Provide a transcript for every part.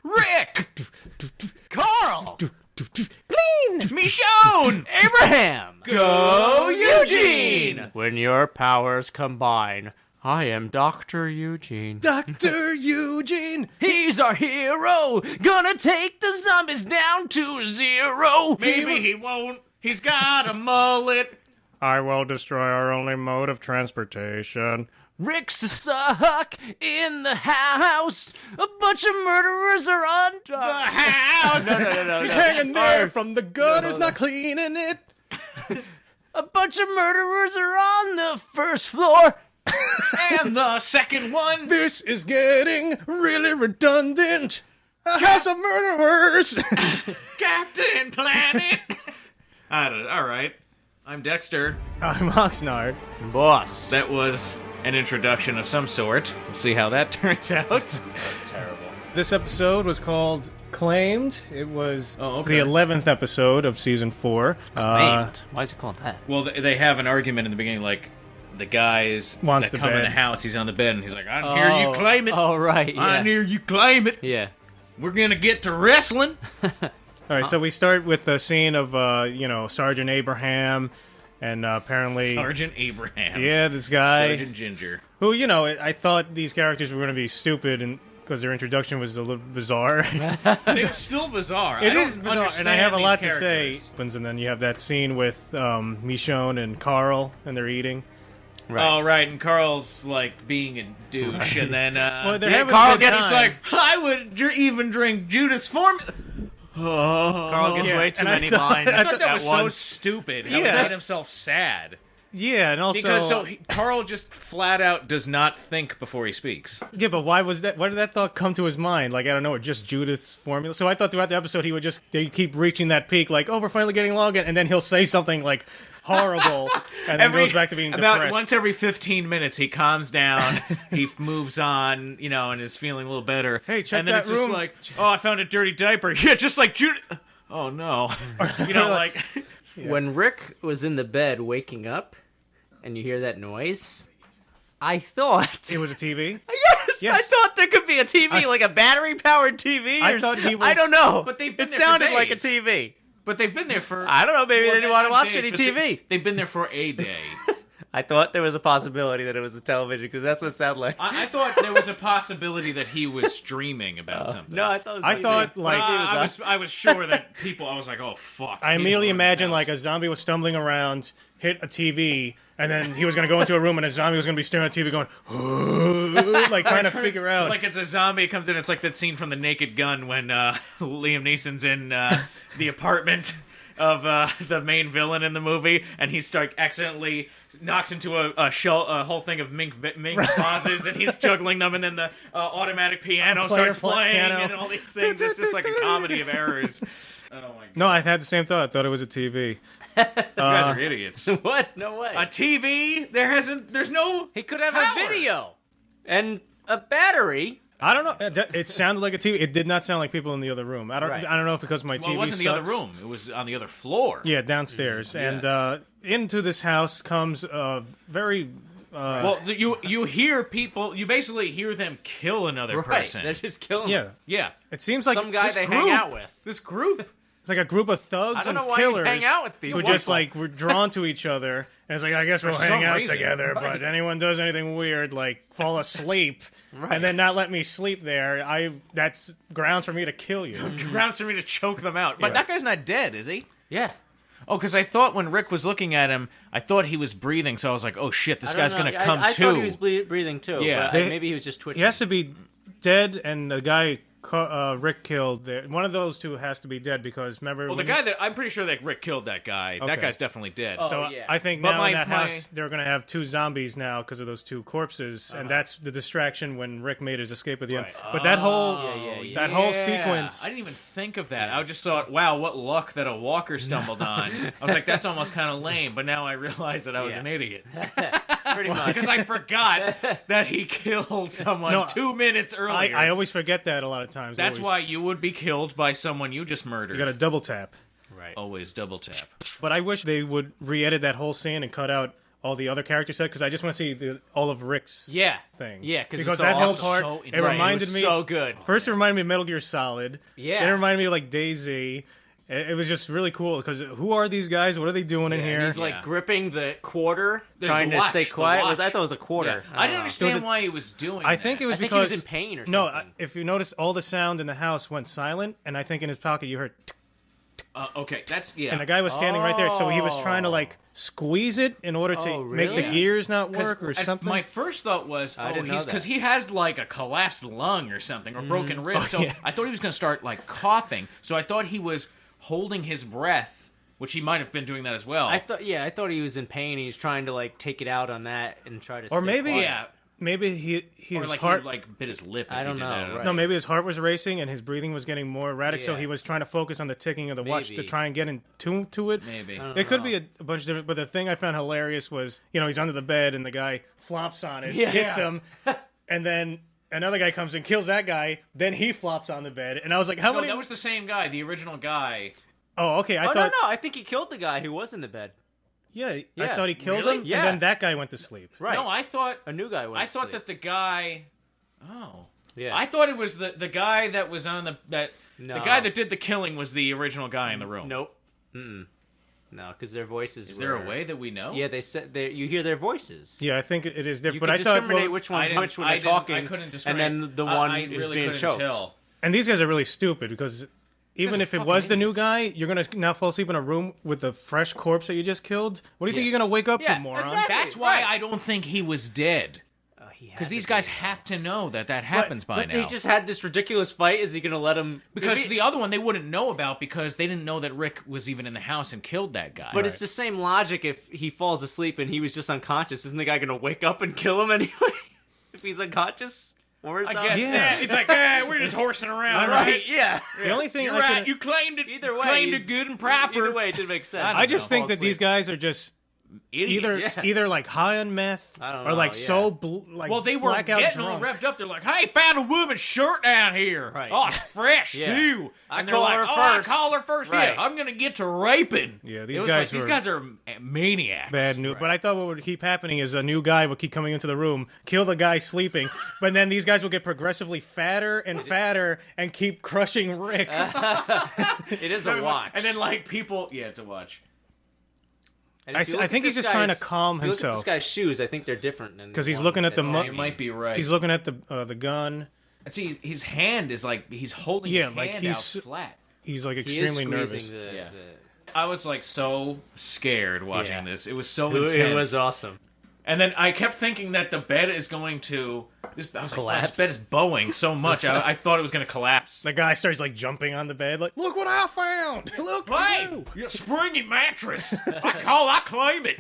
Rick! Carl! Clean! Michonne! Abraham! Go Eugene! When your powers combine, I am Dr. Eugene. Dr. Eugene! He's our hero! Gonna take the zombies down to 0! Maybe he won't. He's got a mullet. I will destroy our only mode of transportation. Rick's stuck in the house. A bunch of murderers are on The house! No. He's hanging there from the gutters, not cleaning it. A bunch of murderers are on the first floor. And the second one. This is getting really redundant. A house of murderers. Captain Planet. All right. I'm Dexter. I'm Oxnard. Boss. That was an introduction of some sort. We'll see how that turns out. That's terrible. This episode was called Claimed. It was okay. the 11th episode of Season 4. Claimed. Why is it called that? Well, they have an argument in the beginning, like, the guys Wants that the come in bed. the house, he's on the bed, and he's like, I hear you claim it. Oh, right. Yeah. I hear you claim it. Yeah. We're gonna get to wrestling. All right, so we start with the scene of, Sergeant Abraham, and apparently... Sergeant Abraham. Yeah, this guy. Sergeant Ginger. Who, I thought these characters were going to be stupid and because their introduction was a little bizarre. They're still bizarre. It I is don't bizarre, and I understand have a these lot characters. to say. And then you have that scene with Michonne and Carl, and they're eating. Right. Oh, right, and Carl's, like, being a douche, and then, Well, they're yeah, having Carl a good gets, time. like, I would even drink Judas formula. Carl gets Yeah, way too and I many thought- lines I thought that at was once. so stupid. How Yeah. he made himself sad. Yeah, and also... Because Carl just flat out does not think before he speaks. Yeah, but why was that? Why did that thought come to his mind? Like, I don't know, just Judith's formula. So I thought throughout the episode they keep reaching that peak, like, oh, we're finally getting along, and then he'll say something like horrible, and then goes back to being about depressed. once every 15 minutes, he calms down, he moves on, and is feeling a little better. Hey, check and then that it's just room. like, oh, I found a dirty diaper. Yeah, just like Judith. Oh no, like. When Rick was in the bed waking up, and you hear that noise, I thought... It was a TV. Yes, Yes. I thought there could be a TV, like a battery-powered TV. I thought he was- I don't know. But they've been it there for sounded like a days. TV. But they've been there for... I don't know, maybe they didn't want to not watch days, any but TV. They've been there for a day. I thought there was a possibility that it was a television, because that's what it sounded like. I thought there was a possibility that he was streaming about something. No, I thought it was I TV. thought, like... I was sure that I was like, oh, fuck. I people immediately are in this imagined house. like a zombie was stumbling around, hit a TV, and then he was going to go into a room and a zombie was going to be staring at the TV going, like trying to figure out. Like it's a zombie comes in. It's like that scene from The Naked Gun when Liam Neeson's in the apartment of the main villain in the movie, and he accidentally knocks into a whole thing of mink vases, and he's juggling them, and then the automatic piano starts playing, piano. and all these things. It's just like a comedy of errors. Oh my god! No, I had the same thought. I thought it was a TV. You guys are idiots. What? No way. A TV? There's no... He could have power. a video and a battery. I don't know. It sounded like a TV. It did not sound like people in the other room. I don't know if because my TV Well, it wasn't the other sucks. room. It was on the other floor. Yeah, downstairs. And into this house comes a very... Well, you hear people... You basically hear them kill another person. They're just killing yeah. them. Yeah. It seems like Some guy this they group, hang out with. This group... It's like a group of thugs I don't and know why killers you'd hang out with these who just people. were drawn to each other. And it's like, I guess we'll some hang out reason. together, Right. but anyone does anything weird, like fall asleep, and then not let me sleep there, that's grounds for me to kill you. grounds for me to choke them out. But Yeah. that guy's not dead, is he? Yeah. Oh, because I thought when Rick was looking at him, I thought he was breathing, so I was like, oh shit, this I don't guy's know. going to come I to. thought he was breathing too. Yeah. But maybe he was just twitching. He has to be dead, and the guy Rick killed, one of those two has to be dead because remember. Well, the guy that... I'm pretty sure that Rick killed that guy. That Okay. guy's definitely dead. So yeah. I think But now in that my- house they're going to have two zombies now because of those two corpses, and that's the distraction when Rick made his escape at the end. But that whole that whole sequence. I didn't even think of that. I just thought, wow, what luck that a walker stumbled on. I was like, that's almost kind of lame. But now I realize that I was an idiot. Pretty much. Because I forgot that he killed someone No, 2 minutes earlier. I always forget that a lot of times. That's always. why you would be killed by someone you just murdered. You got to double tap. Right. Always double tap. But I wish they would re-edit that whole scene and cut out all the other characters said, because I just want to see all of Rick's thing. Yeah, because that whole part, so it reminded me... so good. First, it reminded me of Metal Gear Solid. Yeah. Then it reminded me of, like, DayZ. It was just really cool, because who are these guys? What are they doing in here? He's, like, gripping the quarter, The trying to watch, stay the quiet. watch. I thought it was a quarter. I didn't know. understand why he was doing I that. think it was I think because... he was in pain or No, something. if you notice, all the sound in the house went silent, and I think in his pocket you heard... Okay, that's... Yeah. And the guy was standing right there, so he was trying to, like, squeeze it in order to Oh, make the really? gears not work or And something. My first thought was, didn't know that. because he has like a collapsed lung or something, or broken rib. So yeah. I thought he was going to start like coughing. So I thought he was holding his breath, which he might have been doing that as well. I thought he was in pain. He was trying to like take it out on that and try to. Or stay maybe, quiet. yeah, maybe or his like heart... he like bit his lip. If I don't he did know, That. right. No, maybe his heart was racing and his breathing was getting more erratic, so Yeah. he was trying to focus on the ticking of the watch to Maybe. try and get in tune to it. Maybe. I don't It could know. be a bunch of different, but the thing I found hilarious was, he's under the bed and the guy flops on it, Yeah. hits him, and then another guy comes and kills that guy, then he flops on the bed, and I was like, how No, many... that was the same guy, the original guy. Oh, okay, I Oh thought... no! I think he killed the guy who was in the bed. Yeah, I Yeah. thought he killed Really? him, Yeah. and then that guy went to sleep. Right. No, I thought a new guy went. I thought that the guy. Oh. Yeah. I thought it was the guy that was on the No. the guy that did the killing was the original guy in the room. Nope. No, because their voices. Is there a way that we know? Yeah, they said you hear their voices. Yeah, I think it is You different, can but I thought... discriminate well, which one's didn't- which when I they're didn't- talking, I couldn't and discriminate. then the one I is really being couldn't choked. tell. And these guys are really stupid, because even Guys are if it fucking was the new idiots. guy, you're going to now fall asleep in a room with a fresh corpse that you just killed? What do you think you're going to wake up Yeah, to, moron? exactly. That's why Right. I don't think he was dead. Because these guys have to know that happens by But now. they just had this ridiculous fight. Is he going to let him? because the other one they wouldn't know about because they didn't know that Rick was even in the house and killed that guy. But it's the same logic. If he falls asleep and he was just unconscious, isn't the guy going to wake up and kill him anyway? If he's unconscious, or is I that? guess Yeah. he's like, we're just horsing around, Right? Yeah. The only thing You're I right. can... You claimed it. Either way, claimed he's- it good and proper. Either way, it did make sense. I I just Fall think that these asleep. guys are just Idiots. either like high on meth I don't or know, like yeah. so Well, they were blackout getting drunk. all revved up. They're like, "Hey, found a woman's shirt down here. Right. Oh, it's fresh Yeah. too." I And they're call like, her "Oh, I first." call her first. Right. Yeah, I'm gonna get to raping." Yeah, It these was guys like, were these guys are maniacs. bad news. Right. But I thought what would keep happening is a new guy would keep coming into the room, kill the guy sleeping, but then these guys will get progressively fatter and fatter and keep crushing Rick. It is a watch. And then like people, yeah, it's a watch. And I if you I look think at he's this just trying to guy's- calm if you look at himself. this guy's shoes. I think they're different than 'Cause he's one looking at that's the hanging. You might be right. He's looking at the gun. And see, his hand is like he's holding Yeah, his like hand he's- out flat. He's like He is extremely nervous. squeezing the- Yeah. the- I was like so scared watching Yeah. this. It was so It intense. was awesome. And then I kept thinking that the bed is going to. I was like, wow, Collapse. this bed is bowing so much. I thought it was going to collapse. The guy starts like jumping on the bed, like, "Look what I found! Look, Hey, you!" your springy mattress. I claim it.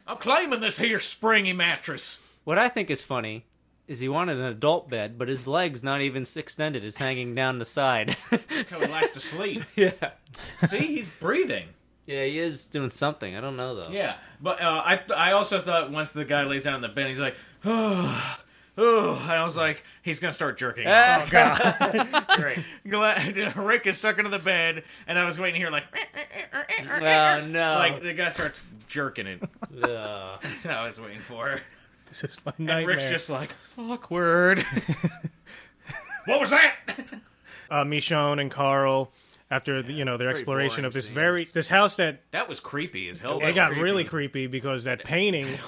I'm claiming this here springy mattress. What I think is funny is he wanted an adult bed, but his leg's not even extended. It's hanging down the side. Until he likes to sleep. Yeah. See, he's breathing. Yeah, he is doing something. I don't know, though. Yeah, but I also thought once the guy lays down on the bed, he's like, oh, and I was like, he's gonna start jerking. Ah. Oh god! Great. Rick is stuck under the bed, and I was waiting to hear like, Oh, no. like the guy starts jerking it. Ugh. That's what I was waiting for. This is my And nightmare. Rick's just like, awkward. What was that? Michonne and Carl, after their exploration of boring scenes. this house that That was creepy as hell. it got really creepy because that painting.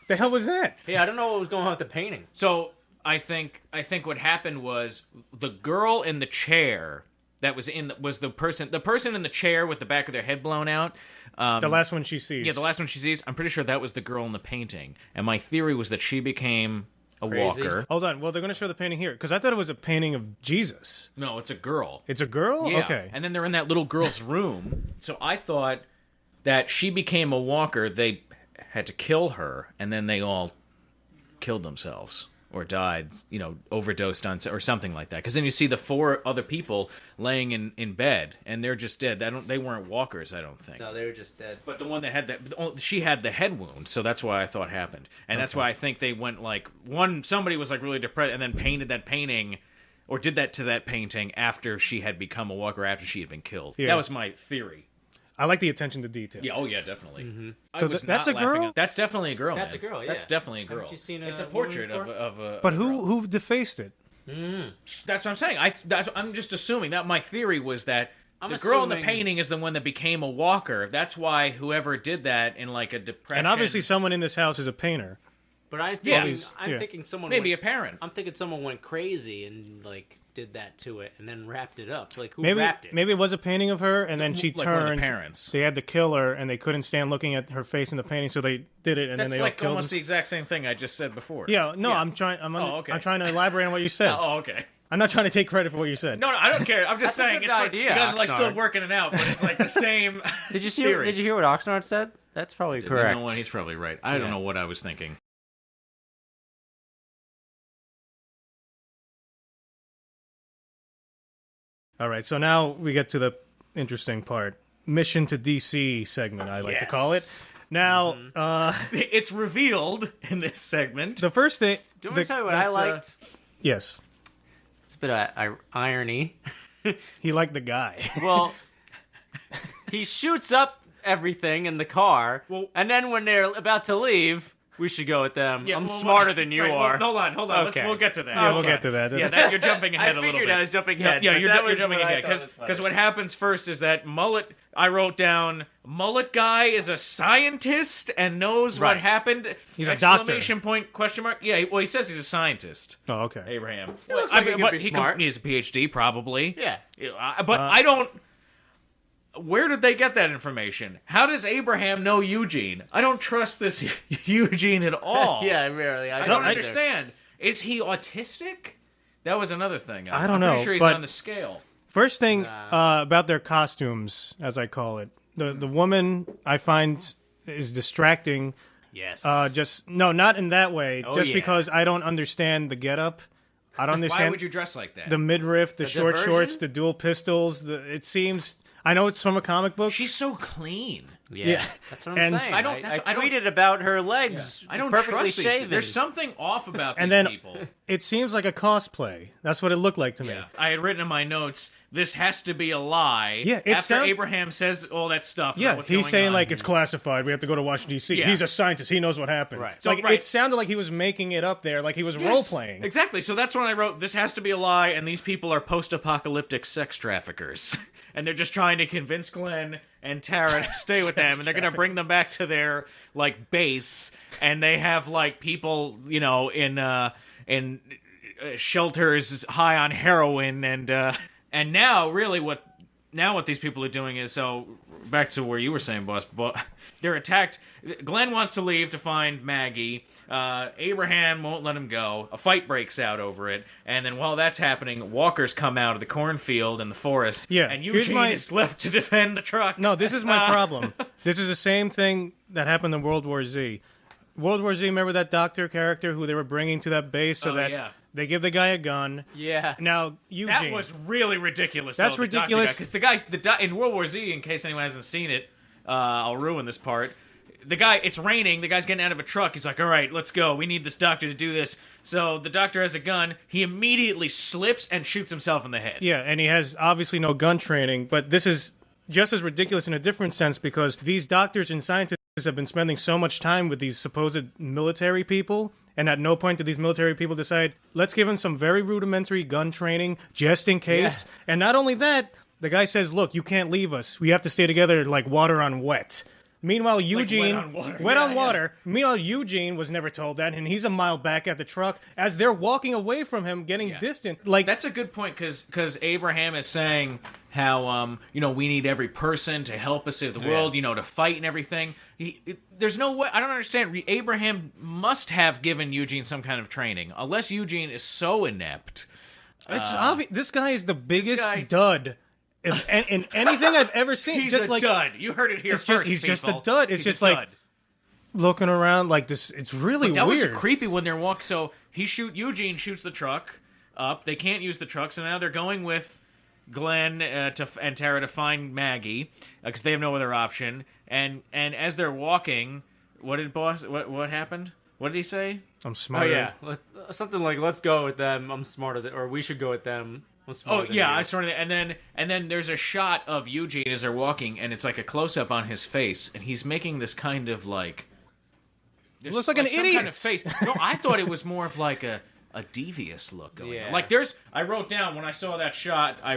The hell was that? Hey, I don't know what was going on with the painting. So I think what happened was the girl in the chair that was the person in the chair with the back of their head blown out. The last one she sees. Yeah, the last one she sees. I'm pretty sure that was the girl in the painting, and my theory was that she became a Crazy. walker. Hold on. Well, they're going to show the painting here because I thought it was a painting of Jesus. No, it's a girl. It's a girl. Yeah. Okay. And then they're in that little girl's room. So I thought that she became a walker. They had to kill her, and then they all killed themselves or died, overdosed on or something like that. Because then you see the 4 other people laying in bed, and they're just dead. They weren't walkers, I don't think. No, they were just dead. But the one that had she had the head wound, so that's why I thought happened, and that's why I think they went like somebody was like really depressed, and then painted that painting, or did that to that painting after she had become a walker, after she had been killed. Yeah. That was my theory. I like the attention to detail. Yeah, oh yeah, definitely. Mm-hmm. So that's a girl? That's definitely a girl. That's man. a girl, yeah. That's definitely a girl. Haven't you seen it's a woman portrait before? of a. But of a girl. who defaced it? That's what I'm saying. I'm just assuming that my theory was that I'm the girl in the assuming- painting is the one that became a walker. That's why whoever did that in like a depression. And obviously someone in this house is a painter. But I'm Yeah. thinking, Yeah. thinking someone maybe went, a parent. I'm thinking someone went crazy and like did that to it and then wrapped it up. Like who Maybe wrapped it? maybe it was a painting of her, and then she Like one of the turned. parents. They had to kill her, and they couldn't stand looking at her face in the painting, so they did it, and That's then they all like killed almost him. the exact same thing I just said before. Yeah, no, Yeah. I'm trying. okay. I'm trying to elaborate on what you said. Oh, okay. I'm not trying to take credit for what you said. No, I don't care. I'm just That's a saying good it's like, idea, you guys are like still Oxnard. working it out, but it's like the same. Did you see? theory. Did you hear what Oxnard said? That's probably correct. You know what? He's probably right. I don't know what I was thinking. All right, so now we get to the interesting part. Mission to DC segment, I like to call it. Now, It's revealed in this segment. the first thing. Do you want me to tell you what I liked? Yes, It's a bit of irony. he liked the guy. Well, he shoots up everything in the car, and then when they're about to leave, we should go with them. Yeah, I'm well, smarter than you right, well, are. hold on. Okay. We'll get to that. Yeah, we'll get to that. Yeah, you're jumping ahead I a little figured bit. I was jumping Yeah, ahead. yeah, but you're, that you're was jumping what I ahead thought was funny. because what happens first is that mullet. I wrote down mullet guy is a scientist and knows what Right. happened. He's a doctor. Exclamation point, question mark. Yeah, well, he says he's a scientist. Oh, okay. Abraham. He looks like he could but be he smart. He has a PhD, probably. Yeah. But I don't. Where did they get that information? How does Abraham know Eugene? I don't trust this Eugene at all. Yeah, really. I don't understand. Is he autistic? That was another thing. I don't I'm know, pretty sure he's but- on the scale. First thing about their costumes, as I call it, the woman I find is distracting. Yes. Just no, not in that way. Oh, just yeah. because I don't understand the getup. I don't Why understand would you dress like that? the midriff, the short diversion? shorts, the dual pistols. It seems. I know it's from a comic book. She's so clean. yeah. That's what I'm And saying. I don't- I I don't- tweeted about her legs. I don't perfectly trust these. shaven. There's something off about these And then- people. It seems like a cosplay. That's what it looked like to me. Yeah, I had written in my notes, this has to be a lie. Yeah, it after sound- Abraham says all that stuff. about Yeah, what's he's going saying on. like it's classified. We have to go to Washington D.C. Yeah. He's a scientist. He knows what happened. Right. So, like So, right. it sounded like he was making it up there, like he was Yes, role playing. Exactly. So that's when I wrote, this has to be a lie, and these people are post-apocalyptic sex traffickers. And they're just trying to convince Glenn and Tara to stay with them, and they're going to bring them back to their, like, base, and they have, like, people, you know, in shelters high on heroin, and now, really, what these people are doing is, so, back to where you were saying, boss, but they're attacked. Glenn wants to leave to find Maggie. Abraham won't let him go. A fight breaks out over it, and then while that's happening, walkers come out of the cornfield and the forest. Yeah, and here's Eugene my- is left to defend the truck. No, this is my problem. This is the same thing that happened in World War Z. World War Z, remember that doctor character who they were bringing to that base so Oh, that yeah. they give the guy a gun. Yeah. Now, Eugene. That was really ridiculous. That's ridiculous. Because in World War Z, in case anyone hasn't seen it, I'll ruin this part. The guy, it's raining. The guy's getting out of a truck. He's like, "All right, let's go. We need this doctor to do this." So the doctor has a gun. He immediately slips and shoots himself in the head. Yeah, and he has obviously no gun training, but this is just as ridiculous in a different sense because these doctors and scientists have been spending so much time with these supposed military people, and at no point did these military people decide, let's give him some very rudimentary gun training just in case. Yeah. And not only that, the guy says, look, you can't leave us. We have to stay together like water on wet. Meanwhile, Eugene, wet on water. wet Yeah, on yeah. water. Meanwhile, Eugene was never told that, and he's a mile back at the truck as they're walking away from him, getting Yeah. distant. Like That's a good point because Abraham is saying how we need every person to help us save the world, to fight and everything. There's no way. I don't understand. Abraham must have given Eugene some kind of training, unless Eugene is so inept. it's obvious. This guy is the biggest guy- dud in anything I've ever seen. He's just a like dud. You heard it here it's just- first. he's just a people. dud. It's He's just a like- dud. looking around like this. It's really That weird. was creepy when they're walking. So Eugene shoots the truck up. They can't use the truck, so now they're going with Glenn and Tara to find Maggie because they have no other option. And as they're walking, what happened? What did he say? I'm Oh smarter. yeah, something like let's go with them. I'm smarter than, or we should go with them. I'm smarter than yeah, you. I sort of, and then there's a shot of Eugene as they're walking, and it's like a close up on his face, and he's making this kind of like, Looks like an some idiot. kind of face. No, I thought it was more of like a devious look going Yeah. on. Like I wrote down when I saw that shot, I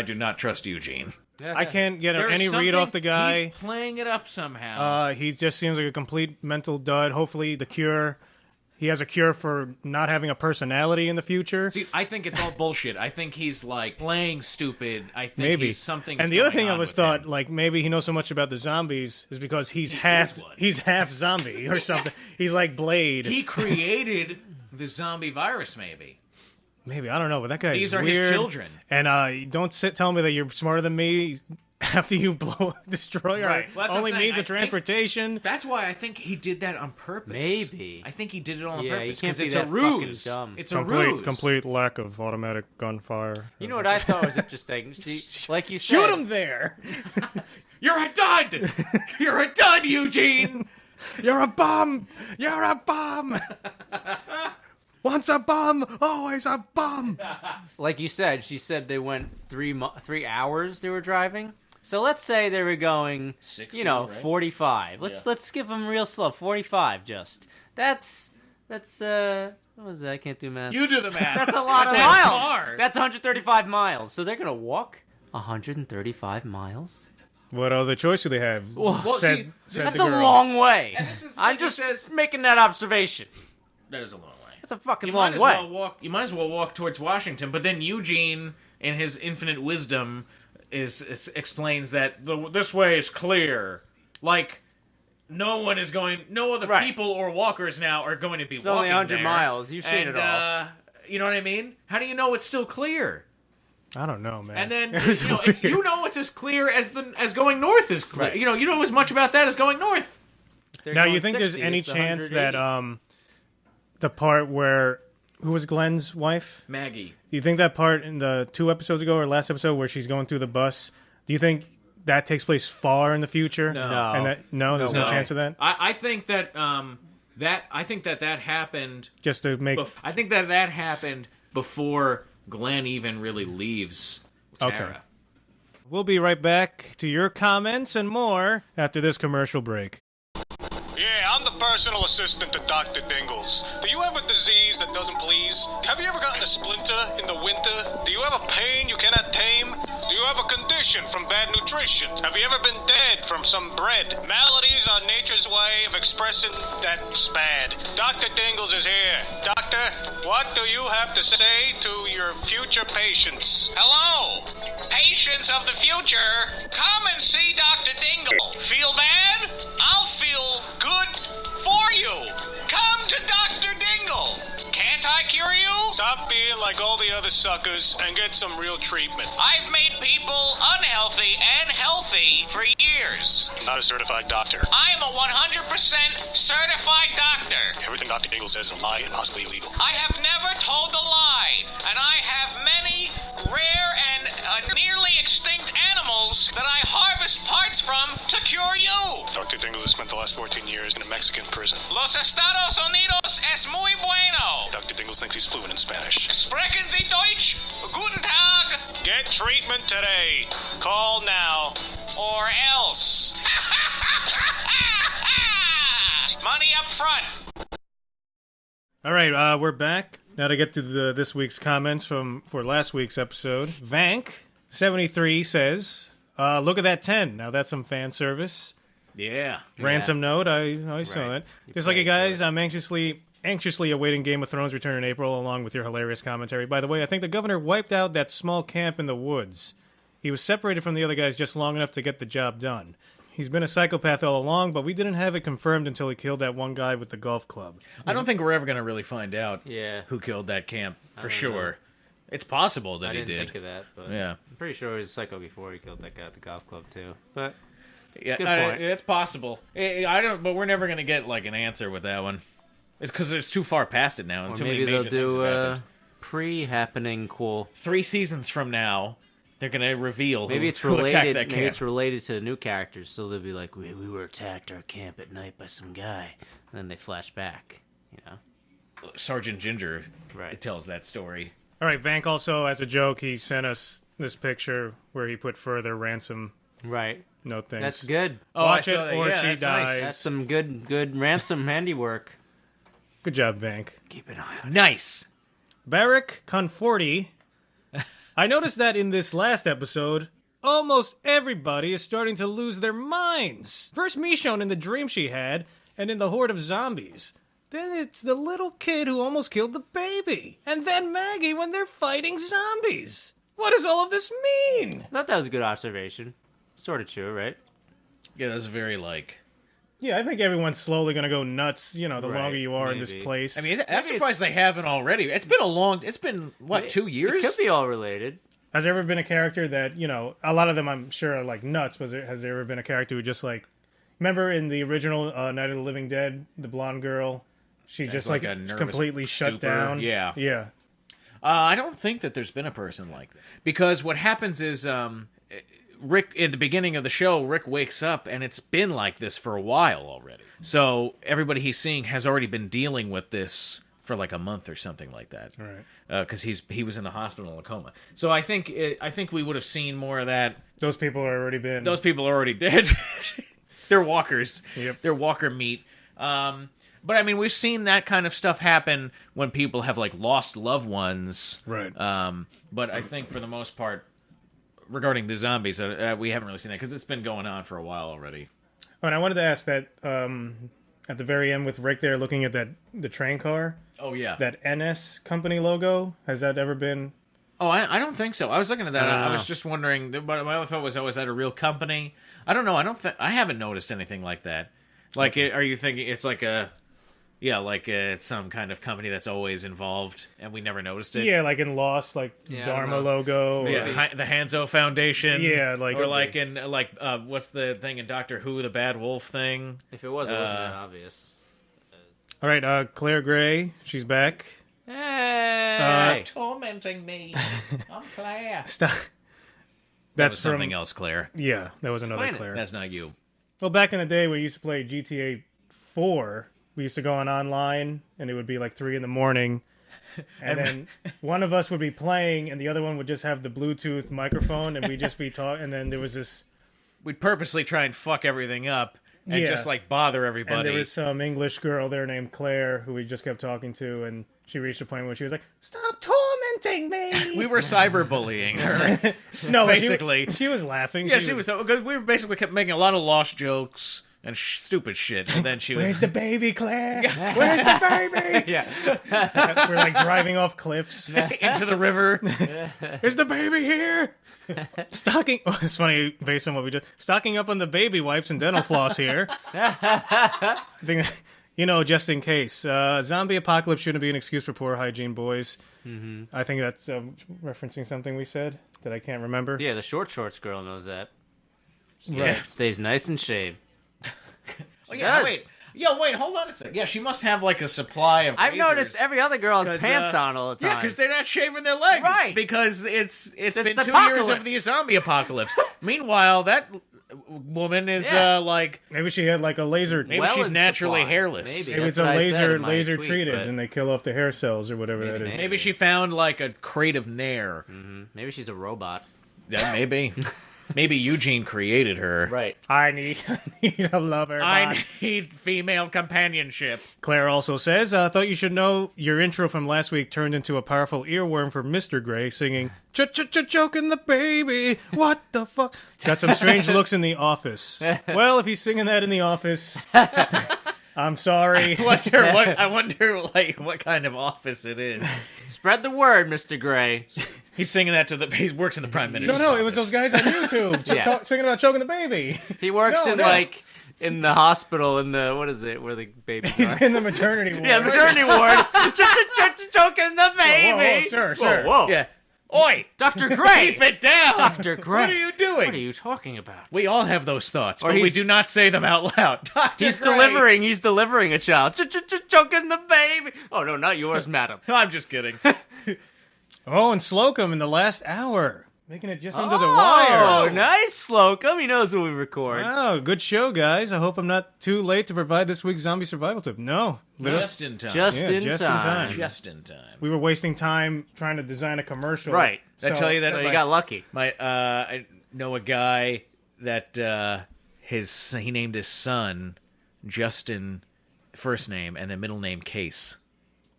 do not trust Eugene. I can't get There's any read something- off the guy. He's playing it up somehow. He just seems like a complete mental dud. Hopefully, he has a cure for not having a personality in the future. See, I think it's all bullshit. I think he's like playing stupid. I think Maybe he's something. And the other thing I was thought, like maybe he knows so much about the zombies is because he's half zombie or something. He's like Blade. He created the zombie virus, maybe. Maybe, I don't know, but that guy's These are weird. his children. And don't tell me that you're smarter than me after you destroy Right. our Well, that's only what I'm saying. means I of transportation. That's why I think he did that on purpose. Maybe. I think he did it all on Yeah, purpose you can't because be it's that a fucking ruse. dumb. It's a ruse. Complete lack of automatic gunfire. You know what I thought was interesting? Like you said, Shoot him there! You're a dud. You're a dud, Eugene. You're a bum! You're a bum! Once a bum, always a bum! Like you said, she said they went 3 hours they were driving. So let's say they were going, 60, 45. Let's give them real slow, 45 just. That's what was that? I can't do math. You do the math. That's a lot of That's miles. hard. That's 135 miles. So they're gonna walk 135 miles. What other choice do they have? see, That's the a girl. long way. this is the I'm thing he just says- making that observation. That is a long way. That's a fucking You long might as way. well walk. You might as well walk towards Washington. But then Eugene, in his infinite wisdom, explains that this way is clear. Like no other Right. people or walkers now are going to be It's walking only 100 there. miles. You've seen And, it all. You know what I mean? How do you know it's still clear? I don't know, man. And then It was it's weird. it's as clear as going north is clear. Right. You know as much about that as going north. If they're Now, going you think 60, there's any it's chance 180. that the part where who was Glenn's wife? Maggie. Do you think that part in the 2 episodes ago or last episode where she's going through the bus? Do you think that takes place far in the future? No. And there's no No. chance of that. I think that that happened. Just to make I think that happened before Glenn even really leaves Tara. Okay. We'll be right back to your comments and more after this commercial break. Yeah, I'm the personal assistant to Dr. Dingles. Do you have a disease that doesn't please? Have you ever gotten a splinter in the winter? Do you have a pain you cannot tame? Do you have a condition from bad nutrition? Have you ever been dead from some bread? Maladies are nature's way of expressing that's bad. Dr. Dingles is here. Doctor, what do you have to say to your future patients? Hello, patients of the future. Come and see Dr. Dingle. Feel bad? I'll feel good for you. Come to Dr. Dingle. Can't I cure you? Stop being like all the other suckers and get some real treatment. I've made people unhealthy and healthy for years. Not a certified doctor. I'm a 100% certified doctor. Everything Dr. Dingle says is a lie and possibly illegal. I have never told a lie, and I have many rare and nearly extinct animals that I harvest parts from to cure you. Dr. Dingle has spent the last 14 years in a Mexican prison. Los Estados Unidos es muy bueno. Dr. Dingles thinks he's fluent in Spanish. Sprechen Sie Deutsch? Guten Tag. Get treatment today. Call now. Or else. Money up front. All right, we're back. Now to get to this week's comments for last week's episode. Vank73 says, look at that 10. Now that's some fan service. Yeah. Ransom note, I saw Right. it. You Just like you played for guys, I'm anxiously awaiting Game of Thrones return in April, along with your hilarious commentary. By the way, I think the governor wiped out that small camp in the woods. He was separated from the other guys just long enough to get the job done. He's been a psychopath all along, but we didn't have it confirmed until he killed that one guy with the golf club. I don't think we're ever going to really find out Yeah. who killed that camp for don't sure. know. It's possible that I he didn't did. think of that, but Yeah. I'm pretty sure he was a psycho before he killed that guy at the golf club too. But Yeah, Good point. it's possible. I don't, but we're never going to get like an answer with that one. It's because it's too far past it now, and or too maybe many they'll major things do have a happened. pre-happening cool. 3 seasons from now, they're going to reveal Maybe who, it's who attacked related. that Maybe camp. it's related to the new characters. So they'll be like, we were attacked our camp at night by some guy, and then they flash back. You know. Sergeant Ginger Right. tells that story. All right, Vank also, as a joke, he sent us this picture where he put further ransom Right. note things. That's good. Watch I it saw that. or Yeah, she that's nice. dies. That's some good ransom handiwork. Good job, Vank. Keep an eye on it. Nice. Barrick Conforti. I noticed that in this last episode, almost everybody is starting to lose their minds. First Michonne in the dream she had, and in the horde of zombies. Then it's the little kid who almost killed the baby. And then Maggie when they're fighting zombies. What does all of this mean? I thought that was a good observation. Sort of true, right? Yeah, that's very like. Yeah, I think everyone's slowly going to go nuts, the Right, longer you are in this maybe. place. I mean, I'm surprised they haven't already. It's been what, 2 years? It could be all related. has there ever been a character that, a lot of them I'm sure are like nuts, but has there ever been a character who just like, remember in the original Night of the Living Dead, the blonde girl? She just like like a nervous completely shut stupor. down. Yeah. Yeah. I don't think that there's been a person like that. Because what happens is, Rick, in the beginning of the show, Rick wakes up and it's been like this for a while already. So everybody he's seeing has already been dealing with this for like a month or something like that. Right. Because he was in the hospital in a coma. So I think we would have seen more of that. Those people have already been. Those people are already dead. They're walkers. Yep. They're walker meat. But I mean, we've seen that kind of stuff happen when people have like lost loved ones. Right. But I think for the most part, regarding the zombies, we haven't really seen that because it's been going on for a while already. Oh, and I wanted to ask that at the very end with Rick there looking at the train car, Oh yeah. that NS company logo, has that ever been? Oh, I don't think so. I was looking at that. I was Oh. just wondering. But my other thought was, is that a real company? I don't know. I haven't noticed anything like that. Like, are you thinking it's like a? Yeah, like it's some kind of company that's always involved, and we never noticed it. Yeah, like in Lost, like Yeah, I Dharma don't know. logo. Or, Yeah, the Hanzo Foundation. Yeah, like- or like in what's the thing in Doctor Who, the Bad Wolf thing? If it was, it wasn't that obvious. All right, Claire Gray, she's back. Hey! Tormenting me. I'm Claire. Stop. That That's was something from, else, Claire. Yeah, that was another Explain it. Claire. That's not you. Well, back in the day, we used to play GTA 4. We used to go on online, and it would be like 3 in the morning. And then one of us would be playing, and the other one would just have the Bluetooth microphone, and we'd just be talking. And then there was this, We'd purposely try and fuck everything up and Yeah. just like bother everybody. and there was some English girl there named Claire who we just kept talking to, and she reached a point where she was like, "Stop tormenting me!" We were cyberbullying her. No, but basically. she was laughing. Yeah, she was. Because we basically kept making a lot of lost jokes and stupid shit, and then she was. Where's the baby, Claire? Where's the baby? Yeah. We're like driving off cliffs. into the river. Is the baby here? Stocking. Oh, it's funny based on what we did. Stocking up on the baby wipes and dental floss here. I think, just in case. Zombie apocalypse shouldn't be an excuse for poor hygiene, boys. Mm-hmm. I think that's referencing something we said that I can't remember. Yeah, the short shorts girl knows that. Right. Stays nice and shaved. Oh, yeah, Yes. wait. Yeah, wait, hold on a second. Yeah, she must have like a supply of I've razors. noticed every other girl has 'Cause, pants on all the Yeah, time. because they're not shaving their legs. Right. Because it's been the 2 years of apocalypse. the zombie apocalypse. Meanwhile, that woman is Yeah. like Maybe she had like a laser. maybe Well she's in naturally supply. hairless. Maybe. Maybe That's it's a what I said in my laser tweet, treated, but- and they kill off the hair cells or whatever that is. Maybe she found like a crate of Nair. Maybe she's a robot. Yeah, maybe. Maybe Eugene created her. Right. I need a lover. I need female companionship. Claire also says, thought you should know your intro from last week turned into a powerful earworm for Mr. Gray singing, choking the baby, what the fuck? Got some strange looks in the office. Well, if he's singing that in the office, I'm sorry. I wonder what kind of office it is. Spread the word, Mr. Gray. He's singing that he works in the Prime Minister's No, it was office. those guys on YouTube Yeah. singing about choking the baby. He works No, in no. in the hospital in the what is it where the babies He's are? in the maternity ward. Yeah, maternity ward. Choking the baby. Whoa, sir. Whoa. Yeah. Oi! Dr. Gray. Keep it down! Dr. Gray. What are you doing? What are you talking about? We all have those thoughts, Or but we he's- do not say them out loud. Dr. He's Gray. delivering a child. Choking the baby. Oh no, not yours, madam. I'm just kidding. Oh, and Slocum in the last hour. Making it just under the wire. Oh, nice, Slocum. He knows what we record. Wow, good show, guys. I hope I'm not too late to provide this week's zombie survival tip. No. Just in time. Just in just in time. time. Just in time. We were wasting time trying to design a commercial. Right. Did I tell you that? So you got lucky. I know a guy that he named his son Justin, first name, and then middle name Case.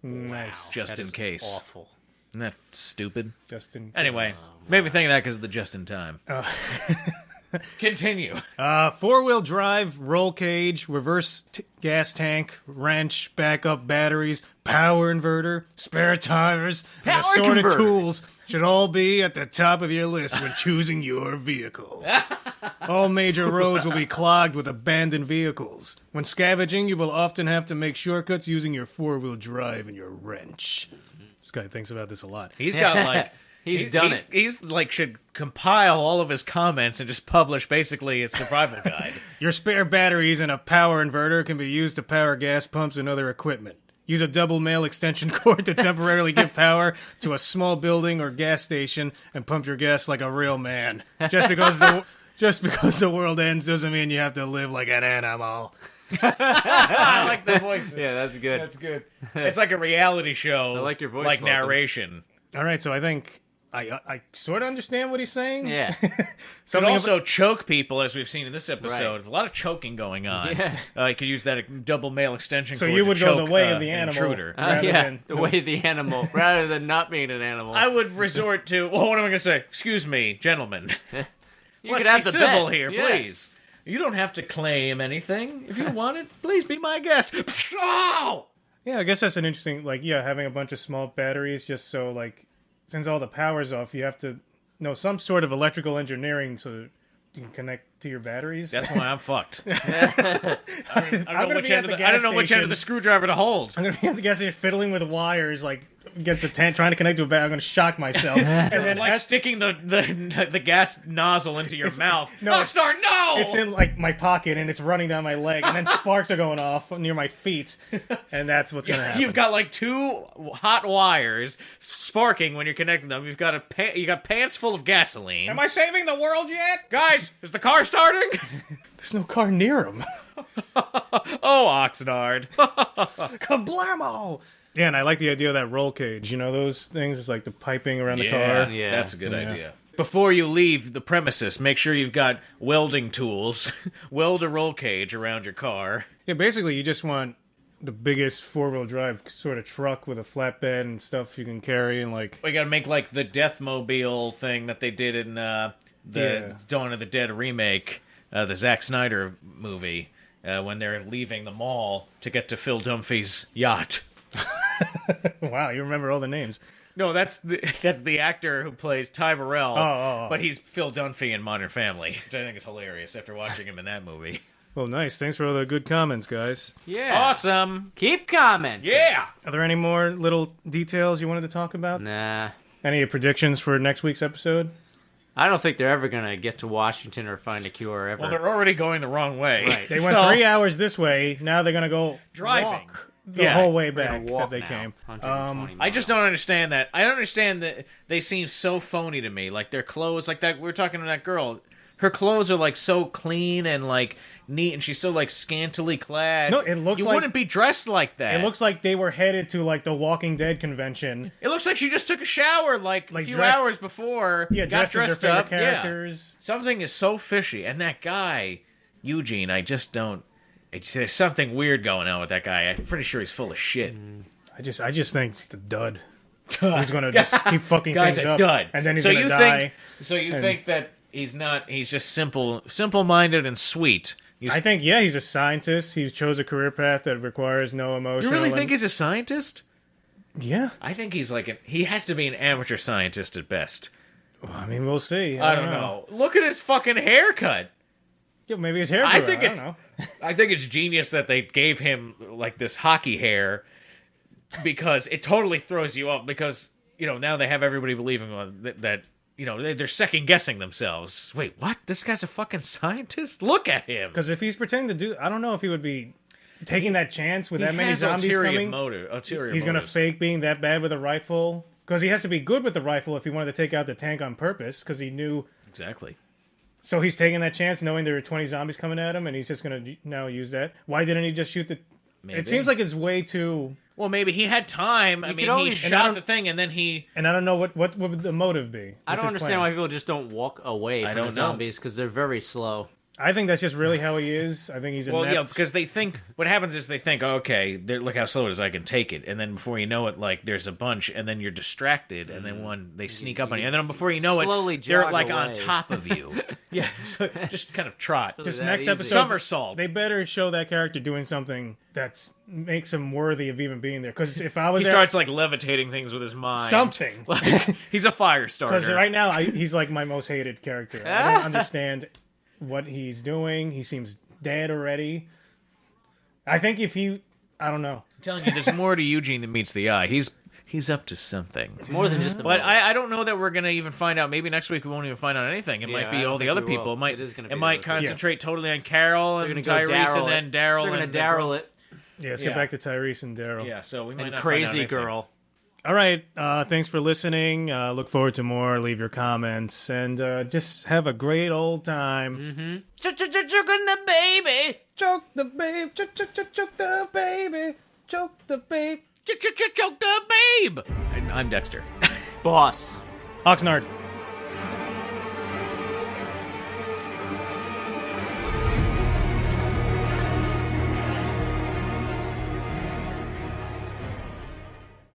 Nice. Just That in is case. Awful. Isn't that stupid? Justin. Anyway, made me think of that because of the just in time. Continue. 4-wheel drive, roll cage, reverse gas tank, wrench, backup batteries, power inverter, spare tires, and Power assorted converters. tools should all be at the top of your list when choosing your vehicle. All major roads will be clogged with abandoned vehicles. When scavenging, you will often have to make shortcuts using your 4-wheel drive and your wrench. This guy thinks about this a lot. He's got like He's done it. He's like should compile all of his comments and just publish basically a survival guide. Your spare batteries and a power inverter can be used to power gas pumps and other equipment. Use a double male extension cord to temporarily give power to a small building or gas station and pump your gas like a real man. Just because the world ends doesn't mean you have to live like an animal. I like the voice. Yeah, that's good. That's good. It's like a reality show. I like your voice, like Slocum. narration. All right, so I think I sort of understand what he's saying. Yeah. Could Something also choke people, as we've seen in this episode. Right. A lot of choking going on. Yeah. You could use that double male extension So cord you to would choke, go the way of the an animal. intruder. Rather Yeah, than- the way of the animal, rather than not being an animal. I would resort to, well, what am I going to say? Excuse me, gentlemen. you Let's could have be the civil bet. here, Yes. please. You don't have to claim anything. If you want it, please be my guest. Oh! Yeah, I guess that's an interesting, having a bunch of small batteries just so, since all the power's off, you have to know some sort of electrical engineering so you can connect to your batteries. That's why I'm fucked. I don't know which end of the screwdriver to hold. I'm going to be at the gas station fiddling with wires, against the tent, trying to connect to a battery. I'm going to shock myself. And then Like sticking the gas nozzle into your mouth. no, Oxnard, no! it's in, my pocket, and it's running down my leg, and then sparks are going off near my feet, and that's what's going to happen. You've got two hot wires sparking when you're connecting them. You've got you got pants full of gasoline. Am I saving the world yet? Guys, is the car starting? There's no car near him. Oh, Oxnard. Kablamo! Yeah, and I like the idea of that roll cage. You know those things? It's like the piping around the car. Yeah. That's a good idea. Before you leave the premises, make sure you've got welding tools. Weld a roll cage around your car. Yeah, basically, you just want the biggest 4-wheel drive sort of truck with a flatbed and stuff you can carry, and We gotta make the Deathmobile thing that they did in the Dawn of the Dead remake, the Zack Snyder movie, when they're leaving the mall to get to Phil Dunphy's yacht. Wow, you remember all the names. No, that's the actor who plays Ty Burrell. Oh. But he's Phil Dunphy in Modern Family, which I think is hilarious after watching him in that movie. Well, nice. Thanks for all the good comments, guys. Yeah. Awesome. Keep commenting. Yeah. Are there any more little details you wanted to talk about? Nah. Any predictions for next week's episode? I don't think they're ever going to get to Washington or find a cure ever. Well, they're already going the wrong way. Right. They went 3 hours this way. Now they're going to go Driving. walk the whole way back that they came. 120 I just don't understand that. I don't understand that they seem so phony to me. Like their clothes, like that. We were talking to that girl. Her clothes are so clean and neat, and she's so scantily clad. No, it looks you like- wouldn't be dressed like that. It looks like they were headed to the Walking Dead convention. It looks like she just took a shower a few dressed- hours before. Yeah, got dressed as dressed their up. favorite characters. Yeah. Something is so fishy, and that guy Eugene, I just don't. There's something weird going on with that guy. I'm pretty sure he's full of shit. I just think it's the dud. He's gonna just keep fucking Guy's things a up, dud. and then he's so gonna you die. think that he's not? He's just simple-minded and sweet. I think he's a scientist. He chose a career path that requires no emotion. You really think he's a scientist? Yeah. I think he's he has to be an amateur scientist at best. Well, I mean, we'll see. I don't know. Look at his fucking haircut. Yeah, maybe his hair. I grew think out. I don't know. I think it's genius that they gave him this hockey hair because it totally throws you off because now they have everybody believing that they're second guessing themselves. Wait, what? This guy's a fucking scientist? Look at him. Because if he's pretending to do, I don't know if he would be taking that chance with that many has zombies ulterior coming. Ulterior He's gonna motives. fake being that bad with a rifle. Because he has to be good with the rifle if he wanted to take out the tank on purpose, because he knew... Exactly. So he's taking that chance knowing there are 20 zombies coming at him, and he's just going to now use that. Why didn't he just shoot the... Maybe. It seems like it's way too... Well, maybe he had time. I mean, he shot the thing, and then he... And I don't know what would the motive be. I don't understand why people just don't walk away from the zombies, because they're very slow. I think that's just really how he is. I think he's inept. Well, yeah, because they think... What happens is they think, oh, okay, look how slow it is, I can take it. And then before you know it, like, there's a bunch, and then you're distracted, and then they sneak up on you. And then before you know it, they're, like, on top of you. Yeah, so just kind of trot. Just next episode... Somersault. They better show that character doing something that makes him worthy of even being there. Because if I was He starts, like, levitating things with his mind. Something. Like, he's a fire starter. Because right now, he's, like, my most hated character. I don't understand... what he's doing. He seems dead already. I think if he... I don't know. I'm telling you, there's more to Eugene than meets the eye. He's up to something. More than just a But I don't know that we're going to even find out. Maybe next week we won't even find out anything. It might be all the other people. It might concentrate totally on Carol and Tyrese and then Daryl. They're going to Daryl it. Yeah, let's get back to Tyrese and Daryl. Yeah, so we might And not Crazy find out Girl. All right. Thanks for listening. Look forward to more. Leave your comments. And just have a great old time. Choking the baby. Choke the babe. Choke the baby. Choke the babe. Choke the babe! And I'm Dexter. Boss. Oxnard.